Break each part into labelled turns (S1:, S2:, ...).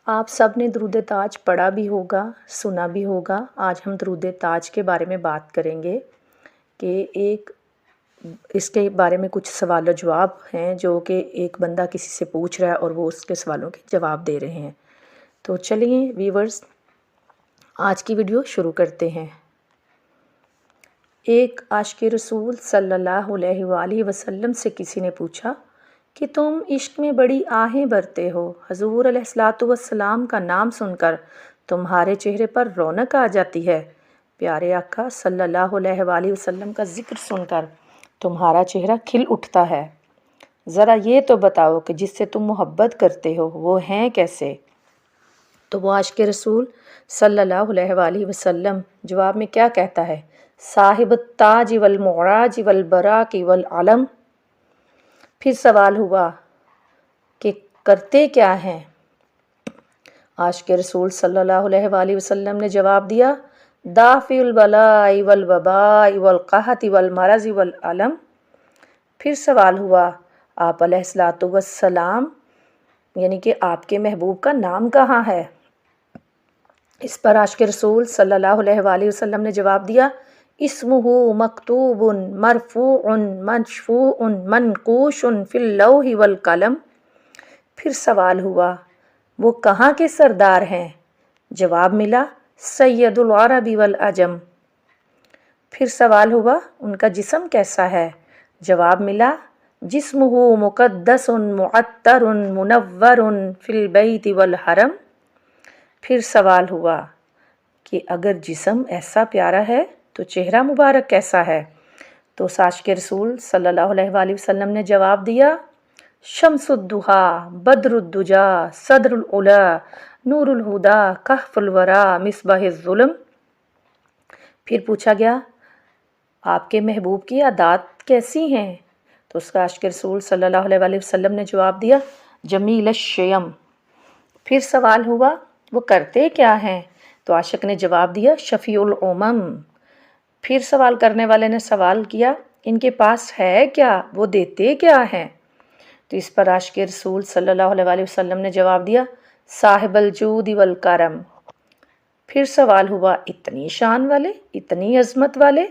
S1: آپ سب نے درود تاج پڑھا بھی ہوگا، سنا بھی ہوگا۔ آج ہم درود تاج کے بارے میں بات کریں گے کہ اس کے بارے میں کچھ سوال و جواب ہیں جو کہ ایک بندہ کسی سے پوچھ رہا ہے اور وہ اس کے سوالوں کے جواب دے رہے ہیں۔ تو چلیے ویورز، آج کی ویڈیو شروع کرتے ہیں۔ ایک عاشق رسول صلی اللہ علیہ وآلہ وسلم سے کسی نے پوچھا کہ تم عشق میں بڑی آہیں بھرتے ہو، حضور علیہ الصلوۃ والسلام کا نام سن کر تمہارے چہرے پر رونق آ جاتی ہے، پیارے آقا صلی اللہ علیہ وآلہ وسلم کا ذکر سن کر تمہارا چہرہ کھل اٹھتا ہے، ذرا یہ تو بتاؤ کہ جس سے تم محبت کرتے ہو وہ ہیں کیسے؟ تو وہ عاشق رسول صلی اللہ علیہ وآلہ وسلم جواب میں کیا کہتا ہے؟ صاحب التاج والمعراج والبراق والعلم۔ پھر سوال ہوا کہ کرتے کیا ہیں؟ عاشق رسول صلی اللہ علیہ وآلہ وسلم نے جواب دیا، دافع البلاء والوباء والقحط والمرض والعلم۔ پھر سوال ہوا آپ علیہ الصلوۃ والسلام یعنی کہ آپ کے محبوب کا نام کہاں ہے؟ اس پر عاشق رسول صلی اللہ علیہ وآلہ وسلم نے جواب دیا، اسمہ مکتوب مرفوع مشفوع منقوش فی اللوح والقلم۔ پھر سوال ہوا وہ کہاں کے سردار ہیں؟ جواب ملا، سید العرب والعجم۔ پھر سوال ہوا ان کا جسم کیسا ہے؟ جواب ملا، جسمہ مقدس معطر منور فی البیت والحرم۔ پھر سوال ہوا کہ اگر جسم ایسا پیارا ہے تو چہرہ مبارک کیسا ہے؟ تو عاشق رسول صلی اللہ علیہ وآلہ وسلم نے جواب دیا، شمس الضحیٰ بدر الدجا صدر العلا نور الہدا کہف الورا مصباح الظلم۔ پھر پوچھا گیا آپ کے محبوب کی عادات کیسی ہیں؟ تو اس کا عاشق رسول صلی اللہ علیہ وآلہ وسلم نے جواب دیا، جمیل الشیم۔ پھر سوال ہوا وہ کرتے کیا ہیں؟ تو عاشق نے جواب دیا، شفیع الامم۔ پھر سوال کرنے والے نے سوال کیا ان کے پاس ہے کیا، وہ دیتے کیا ہیں؟ تو اس پر عاشق رسول صلی اللہ علیہ وآلہ وسلم نے جواب دیا، صاحب الجود والکرم۔ پھر سوال ہوا اتنی شان والے، اتنی عظمت والے،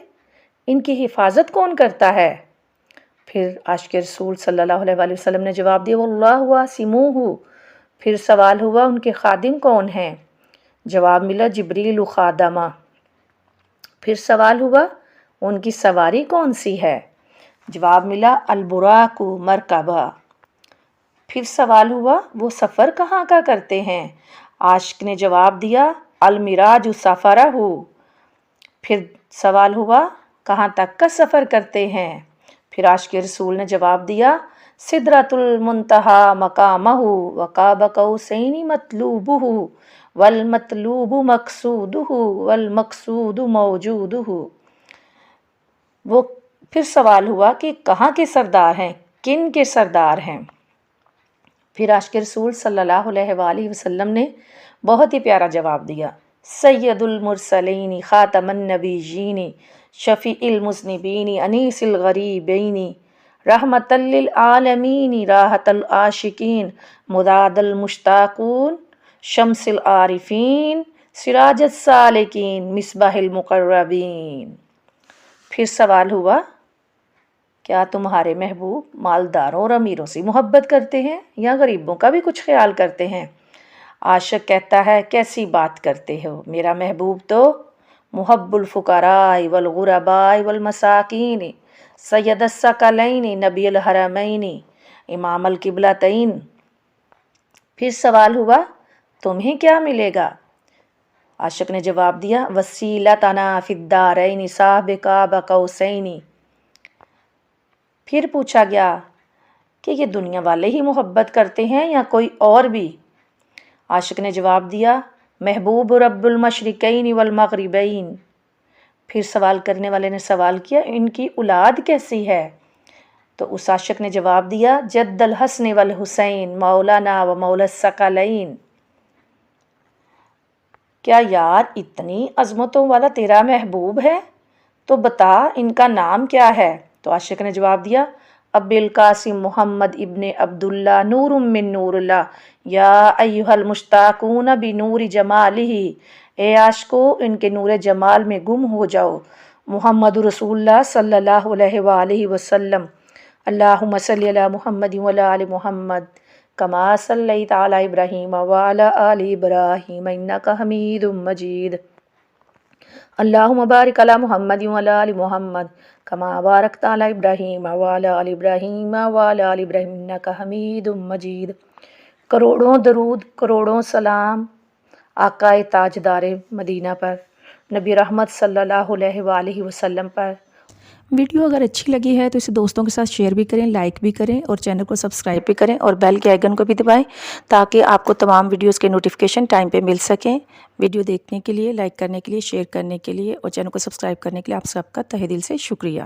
S1: ان کی حفاظت کون کرتا ہے؟ پھر عاشق رسول صلی اللہ علیہ وآلہ وسلم نے جواب دیا، واللہ عاصمہ۔ پھر سوال ہوا ان کے خادم کون ہیں؟ جواب ملا، جبریل خادمہ۔ پھر سوال ہوا ان کی سواری کون سی ہے؟ جواب ملا، البراق مرکبہ۔ پھر سوال ہوا وہ سفر کہاں کا کرتے ہیں؟ عاشق نے جواب دیا، المراج سفرہ۔ پھر سوال ہوا کہاں تک کا سفر کرتے ہیں؟ پھر عاشق رسول نے جواب دیا، سدرۃ المنتہیٰ مقامہ وقاب قوسین مطلوبہ والمطلوب مقصودہ والمقصود موجودہ۔ وہ پھر سوال ہوا کہ کہاں کے سردار ہیں، کن کے سردار ہیں؟ پھر عاشق رسول صلی اللہ علیہ وآلہ وسلم نے بہت ہی پیارا جواب دیا، سید المرسلین خاتم النبیین شفیع المذنبین انیس الغریبین رحمت للعالمین راحت العاشقین مراد المشتاقون شمس العارفین سراج السالکین مصباح المقربین۔ پھر سوال ہوا کیا تمہارے محبوب مالداروں اور امیروں سے محبت کرتے ہیں یا غریبوں کا بھی کچھ خیال کرتے ہیں؟ عاشق کہتا ہے کیسی بات کرتے ہو، میرا محبوب تو محب الفقراء والغرباء والمساکین سید الثقلین نبی الحرمین امام القبلتین۔ پھر سوال ہوا تمہیں کیا ملے گا؟ عاشق نے جواب دیا، وسیلتنا فی الدارین صاحب قاب قوسین۔ پھر پوچھا گیا کہ یہ دنیا والے ہی محبت کرتے ہیں یا کوئی اور بھی؟ عاشق نے جواب دیا، محبوب رب المشرقین والمغربین۔ پھر سوال کرنے والے نے سوال کیا ان کی اولاد کیسی ہے؟ تو اس عاشق نے جواب دیا، جد الحسن والحسین مولانا و مولا الثقلین۔ کیا یار اتنی عظمتوں والا تیرا محبوب ہے؟ تو بتا ان کا نام کیا ہے؟ تو عاشق نے جواب دیا، ابل قاسم محمد ابن عبداللہ نور من نور اللہ یا ایھا المشتاقون بنور جمالہ، اے عاشقو ان کے نور جمال میں گم ہو جاؤ۔ محمد رسول اللہ صلی اللہ علیہ وآلہ وسلم۔ اللہم صلی علی محمد وعلی آل محمد کما صلیت علی ابراہیم وعلی آل ابراہیم انک حمید مجید۔ اللہم بارک علی محمد وعلی آل محمد کما بارکت علی ابراہیم وعلی آل ابراہیم وعلی آل ابراہیم انک حمید مجید۔ کروڑوں درود، کروڑوں سلام آقا تاجدار مدینہ پر، نبی رحمت صلی اللہ علیہ وآلہ وسلم پر۔
S2: ویڈیو اگر اچھی لگی ہے تو اسے دوستوں کے ساتھ شیئر بھی کریں، لائک بھی کریں اور چینل کو سبسکرائب بھی کریں اور بیل کے آئیکن کو بھی دبائیں تاکہ آپ کو تمام ویڈیوز کے نوٹیفیکیشن ٹائم پہ مل سکیں۔ ویڈیو دیکھنے کے لیے، لائک کرنے کے لیے، شیئر کرنے کے لیے اور چینل کو سبسکرائب کرنے کے لیے آپ سب کا تہہ دل سے شکریہ۔